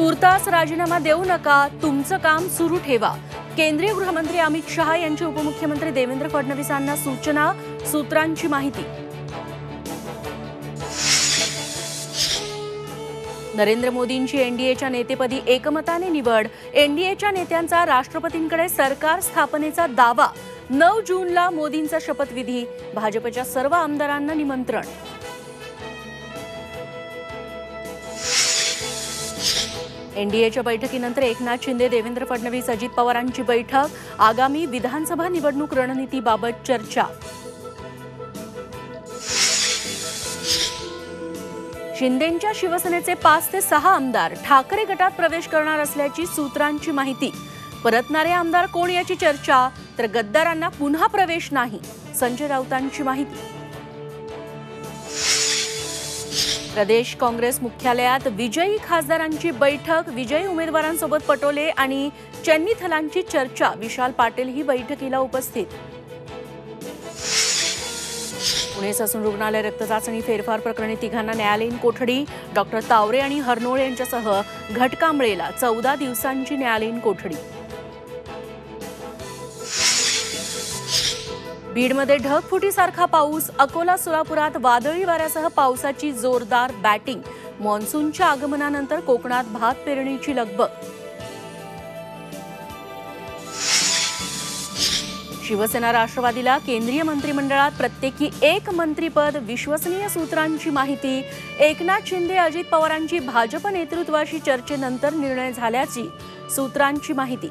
तूर्तास राजीनामा देऊ नका, तुमचं काम सुरू ठेवा। केंद्रीय गृहमंत्री अमित शहा यांची उपमुख्यमंत्री देवेंद्र फडणवीसांना सूचना, सूत्रांची माहिती। नरेंद्र मोदींची एनडीएच्या नेतेपदी एकमताने निवड। एनडीएच्या नेत्यांचा राष्ट्रपतींकडे सरकार स्थापनेचा दावा। 9 जूनला मोदींचा शपथविधी। भाजपच्या सर्व आमदारांना निमंत्रण। एनडीएच्या बैठकीनंतर एकनाथ शिंदे, देवेंद्र फडणवीस, अजित पवारांची बैठक। आगामी विधानसभा निवडणूक रणनीतीबाबत चर्चा। शिंदेंच्या शिवसेनेचे 5 ते 6 आमदार ठाकरे गटात प्रवेश करणार असल्याची सूत्रांची माहिती। परतणारे आमदार कोण याची चर्चा, तर गद्दारांना पुन्हा प्रवेश नाही, संजय राऊतांची माहिती। प्रदेश काँग्रेस मुख्यालयात विजयी खासदारांची बैठक। विजयी उमेदवारांसोबत पटोले आणि चन्नीथलांची चर्चा। विशाल पाटील ही बैठकीला उपस्थित। पुणे ससून रुग्णालय रक्तचाचणी फेरफार प्रकरणी तिघांना न्यायालयीन कोठडी। डॉक्टर तावरे आणि हरनोळे यांच्यासह घटकांबळेला 14 दिवसांची न्यायालयीन कोठडी। बीडमध्ये ढगफुटीसारखा पाऊस। अकोला, सोलापुरात वादळी वाऱ्यासह पावसाची जोरदार बॅटिंग। मान्सूनच्या आगमनानंतर कोकणात भात पेरणीची लगबग। शिवसेना राष्ट्रवादीला केंद्रीय मंत्रिमंडळात प्रत्येकी 1 मंत्रिपद। विश्वसनीय सूत्रांची माहिती। एकनाथ शिंदे, अजित पवारांची भाजप नेतृत्वाशी चर्चेनंतर निर्णय झाल्याची सूत्रांची माहिती।